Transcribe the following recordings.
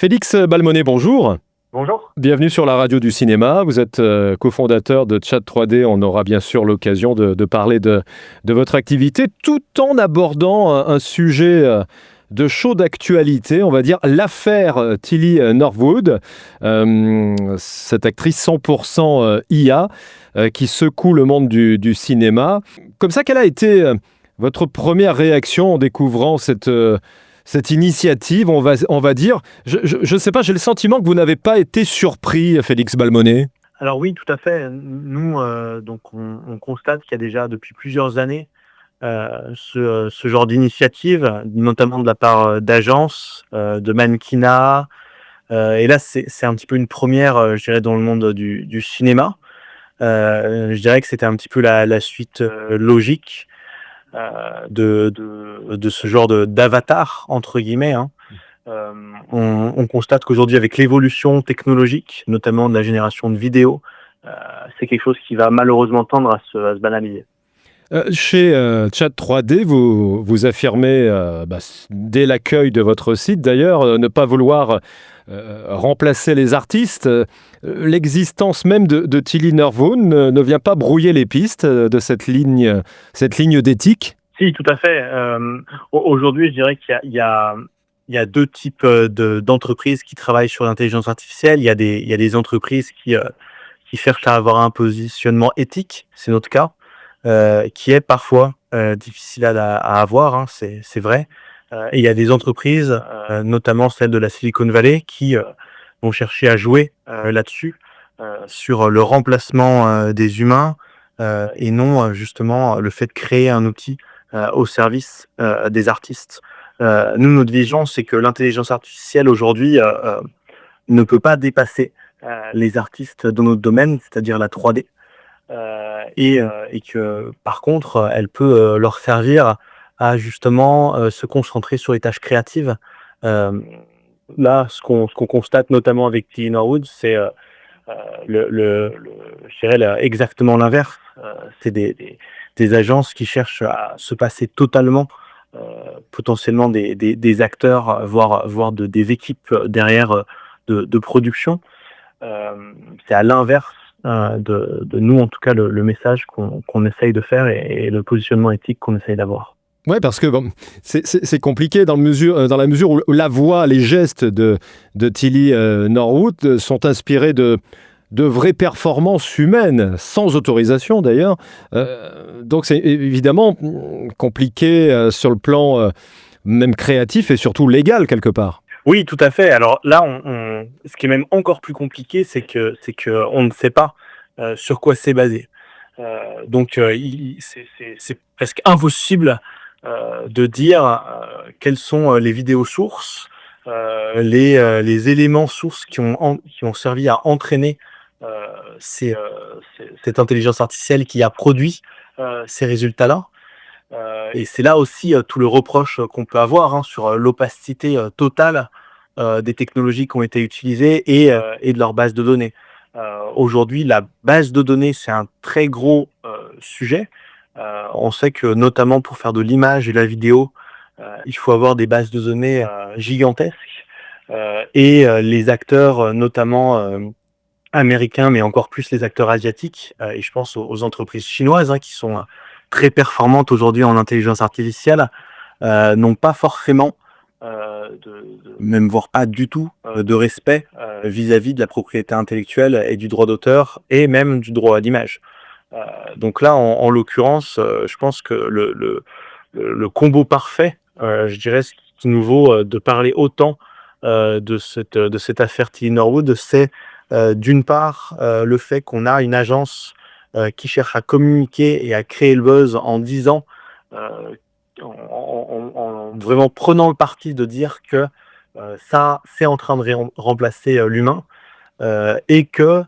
Félix Balmonet, bonjour. Bonjour. Bienvenue sur la radio du cinéma. Vous êtes cofondateur de Chat 3D. On aura bien sûr l'occasion de parler de votre activité tout en abordant un sujet de chaude actualité, on va dire l'affaire Tilly Norwood, cette actrice 100% IA qui secoue le monde du cinéma. Comme ça, quelle a été votre première réaction en découvrant cette initiative, on va dire? Je ne sais pas, j'ai le sentiment que vous n'avez pas été surpris, Félix Balmonet. Alors oui, tout à fait. Nous, donc on constate qu'il y a déjà depuis plusieurs années ce genre d'initiative, notamment de la part d'agences, de mannequinat. Et là, c'est un petit peu une première, je dirais, dans le monde du cinéma. Je dirais que c'était un petit peu la suite logique de ce genre d'avatar, entre guillemets, hein. On constate qu'aujourd'hui, avec l'évolution technologique, notamment de la génération de vidéos, c'est quelque chose qui va malheureusement tendre à se banaliser. Chez Chat 3D, vous affirmez, dès l'accueil de votre site d'ailleurs, ne pas vouloir remplacer les artistes. L'existence même de Tilly Norwood ne vient pas brouiller les pistes de cette ligne d'éthique? Si, tout à fait. Aujourd'hui, je dirais qu'il y a deux types d'entreprises qui travaillent sur l'intelligence artificielle. Il y a des entreprises qui cherchent à avoir un positionnement éthique, c'est notre cas, qui est parfois difficile à avoir, hein, c'est vrai. Et il y a des entreprises, notamment celles de la Silicon Valley, qui vont chercher à jouer là-dessus, sur le remplacement des humains, et non justement le fait de créer un outil au service des artistes. Nous, notre vision, c'est que l'intelligence artificielle aujourd'hui ne peut pas dépasser les artistes dans notre domaine, c'est-à-dire la 3D. Et que par contre, elle peut leur servir à justement se concentrer sur les tâches créatives. Euh, Là, ce qu'on constate notamment avec Tilly Norwood, c'est je dirais exactement l'inverse. C'est des agences qui cherchent à se passer totalement, euh, potentiellement des acteurs, voire des équipes derrière de production. C'est à l'inverse de nous, en tout cas, le message qu'on essaye de faire et le positionnement éthique qu'on essaye d'avoir. Ouais, parce que bon, c'est compliqué dans la mesure où la voix, les gestes de Tilly Norwood sont inspirés de vraies performances humaines, sans autorisation d'ailleurs. Donc c'est évidemment compliqué sur le plan même créatif et surtout légal quelque part. Oui, tout à fait. Alors là, ce qui est même encore plus compliqué, c'est que on ne sait pas sur quoi c'est basé. Donc, c'est presque impossible de dire quelles sont les vidéos sources, les éléments sources qui ont servi à entraîner cette intelligence artificielle qui a produit ces résultats-là. Et c'est là aussi tout le reproche qu'on peut avoir, hein, sur l'opacité totale des technologies qui ont été utilisées et de leur base de données. Aujourd'hui, la base de données, c'est un très gros sujet. On sait que notamment pour faire de l'image et de la vidéo, il faut avoir des bases de données gigantesques. Et les acteurs, notamment américains, mais encore plus les acteurs asiatiques, et je pense aux entreprises chinoises, hein, qui sont très performantes aujourd'hui en intelligence artificielle, n'ont pas forcément, même voire pas du tout, de respect vis-à-vis de la propriété intellectuelle et du droit d'auteur et même du droit à l'image. Donc là, en l'occurrence, je pense que le combo parfait, je dirais, ce qui nous vaut de parler autant de cette affaire Tilly Norwood, c'est d'une part le fait qu'on a une agence qui cherche à communiquer et à créer le buzz en disant, en vraiment prenant le parti de dire que ça, c'est en train de remplacer l'humain, et que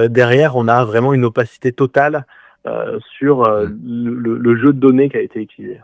derrière, on a vraiment une opacité totale sur le jeu de données qui a été utilisé.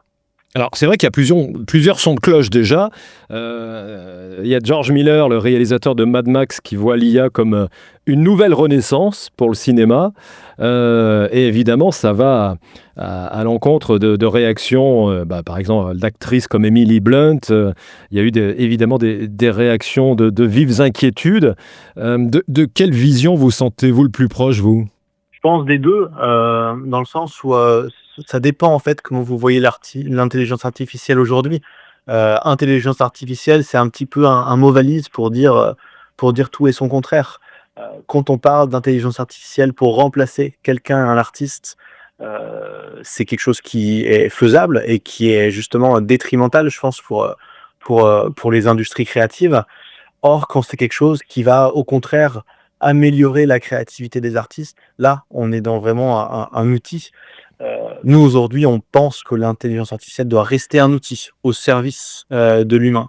Alors, c'est vrai qu'il y a plusieurs sons de cloche déjà. Il y a George Miller, le réalisateur de Mad Max, qui voit l'IA comme une nouvelle renaissance pour le cinéma. Et évidemment, ça va à l'encontre de réactions, par exemple, d'actrices comme Emily Blunt. Il y a eu évidemment des réactions de vives inquiétudes. De quelle vision vous sentez-vous le plus proche, vous? Je pense des 2, dans le sens où, ça dépend en fait comment vous voyez l'intelligence artificielle aujourd'hui. Intelligence artificielle, c'est un petit peu un mot valise pour dire tout et son contraire. Quand on parle d'intelligence artificielle pour remplacer quelqu'un, un artiste, c'est quelque chose qui est faisable et qui est justement détrimental, je pense, pour les industries créatives. Or, quand c'est quelque chose qui va, au contraire, améliorer la créativité des artistes, là, on est dans vraiment un outil. Nous, aujourd'hui, on pense que l'intelligence artificielle doit rester un outil au service, de l'humain.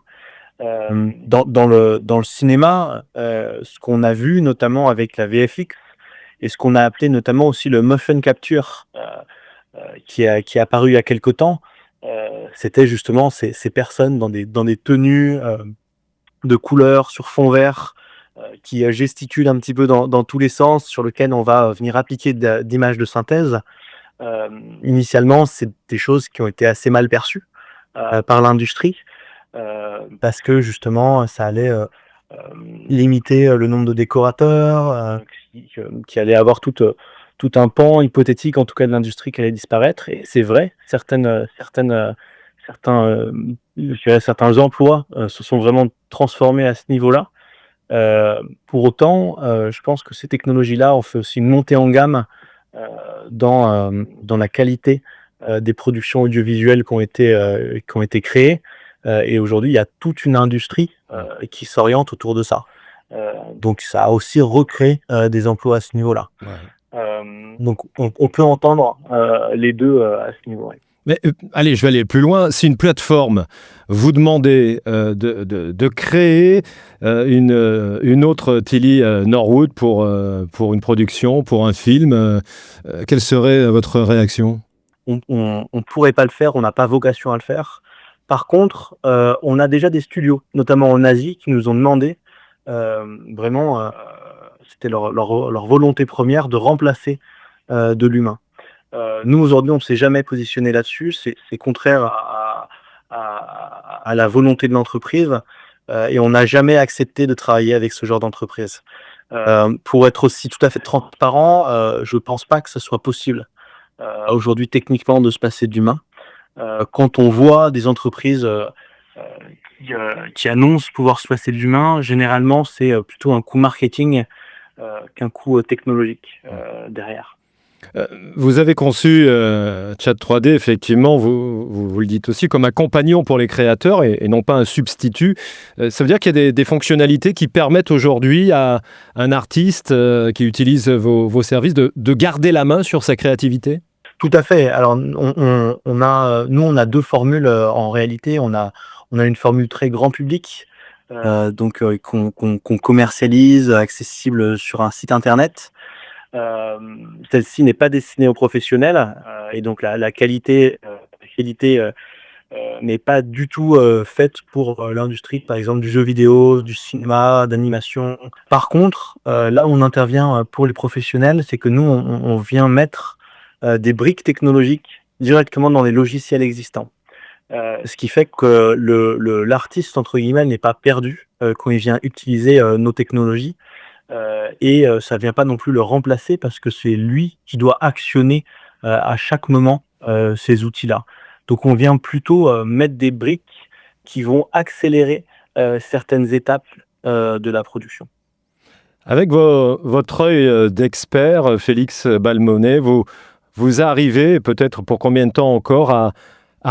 Dans le cinéma, ce qu'on a vu notamment avec la VFX et ce qu'on a appelé notamment aussi le motion capture, qui est apparu il y a quelque temps, heu, c'était justement ces personnes dans des tenues, de couleurs sur fond vert, qui gesticulent un petit peu dans tous les sens, sur lequel on va venir appliquer d'images de synthèse. Initialement, c'est des choses qui ont été assez mal perçues par l'industrie, parce que justement, ça allait limiter le nombre de décorateurs, qui allait avoir tout un pan hypothétique, en tout cas de l'industrie, qui allait disparaître. Et c'est vrai, je dirais certains emplois se sont vraiment transformés à ce niveau-là. Pour autant, je pense que ces technologies-là ont fait aussi une montée en gamme dans la qualité des productions audiovisuelles qui ont été créées. Et aujourd'hui, il y a toute une industrie qui s'oriente autour de ça. Donc ça a aussi recréé des emplois à ce niveau-là. Donc on peut entendre les 2 à ce niveau, ouais. Mais allez, je vais aller plus loin. Si une plateforme vous demandait de créer une autre Tilly Norwood pour une production, pour un film, quelle serait votre réaction? On pourrait pas le faire, on n'a pas vocation à le faire. Par contre, on a déjà des studios, notamment en Asie, qui nous ont demandé, vraiment, c'était leur volonté première de remplacer, de l'humain. Nous aujourd'hui, on ne s'est jamais positionné là-dessus, c'est contraire à la volonté de l'entreprise, et on n'a jamais accepté de travailler avec ce genre d'entreprise. Pour être aussi tout à fait transparent, je pense pas que ce soit possible, aujourd'hui techniquement de se passer de l'humain. Quand on voit des entreprises, heu, qui annoncent pouvoir se passer de l'humain, généralement c'est, plutôt un coût marketing, qu'un coût, technologique, derrière. Heu, Vous avez conçu, Chat 3D effectivement, vous le dites aussi, comme un compagnon pour les créateurs et non pas un substitut. Ça veut dire qu'il y a des fonctionnalités qui permettent aujourd'hui à un artiste, qui utilise vos services de garder la main sur sa créativité? Tout à fait. Alors on a, nous on a 2 formules, en réalité. On a une formule très grand public, donc qu'on commercialise, accessible sur un site internet. Celle-ci n'est pas destinée aux professionnels, et donc la qualité n'est pas du tout, faite pour, l'industrie, par exemple, du jeu vidéo, du cinéma, d'animation. Par contre, là où on intervient, pour les professionnels, c'est que nous, on vient mettre, des briques technologiques directement dans les logiciels existants. Ce qui fait que l'artiste, entre guillemets, n'est pas perdu, quand il vient utiliser, nos technologies. Et ça vient pas non plus le remplacer parce que c'est lui qui doit actionner, à chaque moment, ces outils-là. Donc on vient plutôt, mettre des briques qui vont accélérer, certaines étapes, de la production. Avec votre œil, d'expert, Félix Balmonet, vous arrivez, peut-être pour combien de temps encore, à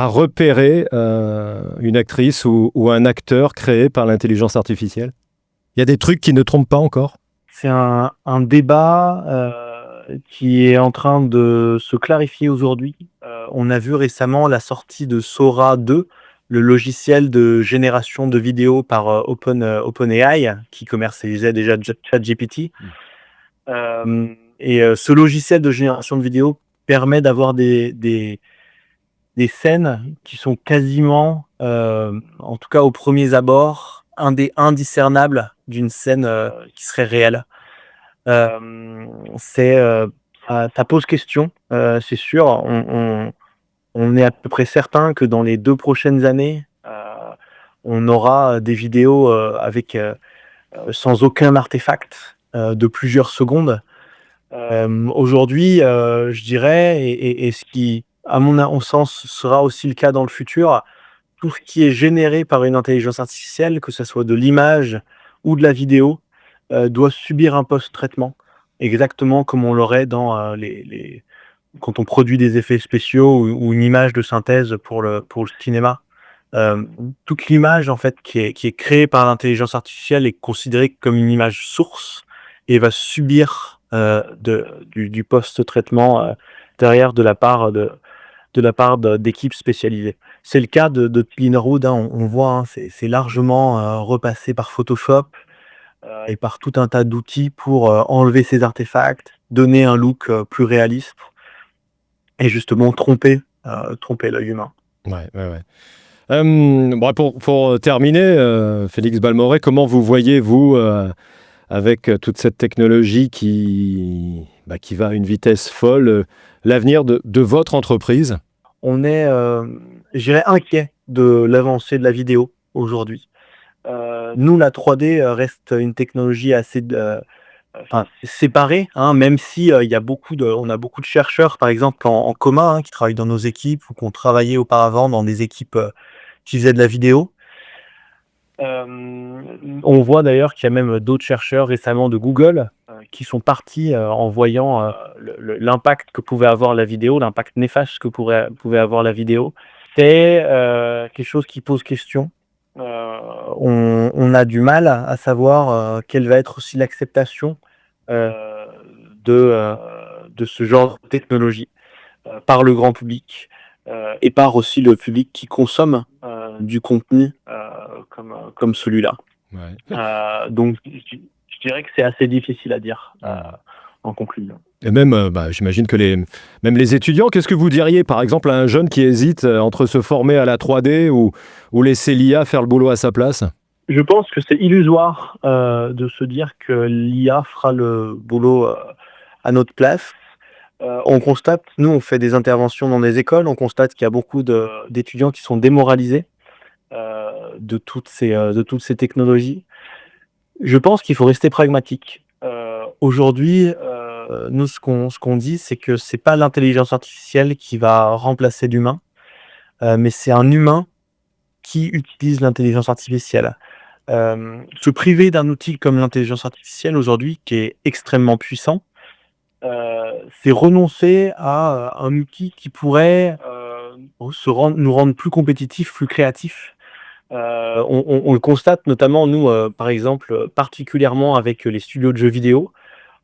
repérer, une actrice ou un acteur créé par l'intelligence artificielle? Il y a des trucs qui ne trompent pas encore? C'est un débat, qui est en train de se clarifier aujourd'hui. On a vu récemment la sortie de Sora 2, le logiciel de génération de vidéos par, OpenAI, qui commercialisait déjà ChatGPT. Et ce logiciel de génération de vidéos permet d'avoir des scènes qui sont quasiment, en tout cas aux premiers abords, indiscernables d'une scène, qui serait réelle. C'est, ça pose question, c'est sûr. On est à peu près certain que dans les 2 prochaines années, on aura des vidéos, avec, sans aucun artefact, de plusieurs secondes. Aujourd'hui, je dirais et ce qui, à mon sens, sera aussi le cas dans le futur, tout ce qui est généré par une intelligence artificielle, que ce soit de l'image ou de la vidéo, doit subir un post-traitement, exactement comme on l'aurait dans, les quand on produit des effets spéciaux ou une image de synthèse pour le cinéma. Toute l'image en fait qui est créée par l'intelligence artificielle est considérée comme une image source et va subir, du post-traitement, derrière de la part d'équipes spécialisées. C'est le cas de Cleanroad, hein, on voit, hein, c'est largement, repassé par Photoshop, et par tout un tas d'outils pour, enlever ces artefacts, donner un look, plus réaliste et justement tromper l'œil humain. Ouais, ouais, ouais. Bon, pour terminer, Félix Balmorey, comment vous voyez, vous, avec toute cette technologie qui va à une vitesse folle, l'avenir de votre entreprise? On est, je dirais inquiet de l'avancée de la vidéo aujourd'hui. Nous, la 3D, reste une technologie assez enfin séparée, hein, même si, on a beaucoup de chercheurs, par exemple en commun, hein, qui travaillent dans nos équipes ou qui ont travaillé auparavant dans des équipes, qui faisaient de la vidéo. On voit d'ailleurs qu'il y a même d'autres chercheurs récemment de Google, qui sont partis, en voyant, l'impact que pouvait avoir la vidéo, l'impact néfaste que pouvait avoir la vidéo. C'est, quelque chose qui pose question. On a du mal à savoir, quelle va être aussi l'acceptation, heu, de, heu, de ce genre de technologie, par le grand public, et par aussi le public qui consomme, du contenu, comme celui-là. Ouais. Donc je dirais que c'est assez difficile à dire, en conclusion. Et même, j'imagine que même les étudiants, qu'est-ce que vous diriez, par exemple, à un jeune qui hésite entre se former à la 3D ou laisser l'IA faire le boulot à sa place? Je pense que c'est illusoire, de se dire que l'IA fera le boulot, à notre place. On constate, nous on fait des interventions dans des écoles, on constate qu'il y a beaucoup d'étudiants qui sont démoralisés, de toutes ces technologies. Je pense qu'il faut rester pragmatique. Aujourd'hui, nous ce qu'on dit, c'est que c'est pas l'intelligence artificielle qui va remplacer l'humain, mais c'est un humain qui utilise l'intelligence artificielle. Se priver d'un outil comme l'intelligence artificielle aujourd'hui, qui est extrêmement puissant, c'est renoncer à, un outil qui pourrait, nous rendre plus compétitifs, plus créatifs. On le constate notamment nous, par exemple, particulièrement avec les studios de jeux vidéo.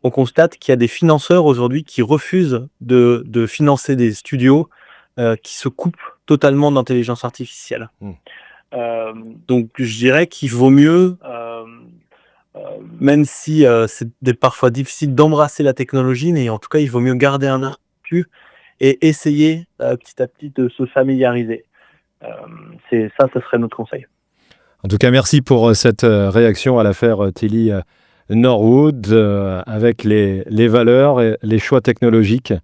On constate qu'il y a des financeurs aujourd'hui qui refusent de financer des studios, qui se coupent totalement d'intelligence artificielle. Mmh. Donc je dirais qu'il vaut mieux, même si, parfois difficile d'embrasser la technologie, mais en tout cas, il vaut mieux garder un œil dessus et essayer, petit à petit de se familiariser. C'est ça, ce serait notre conseil. En tout cas, merci pour cette réaction à l'affaire Tilly Norwood, avec les valeurs et les choix technologiques,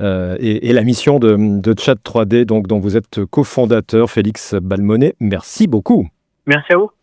et la mission de Chat 3D, donc, dont vous êtes cofondateur, Félix Balmorey. Merci beaucoup. Merci à vous.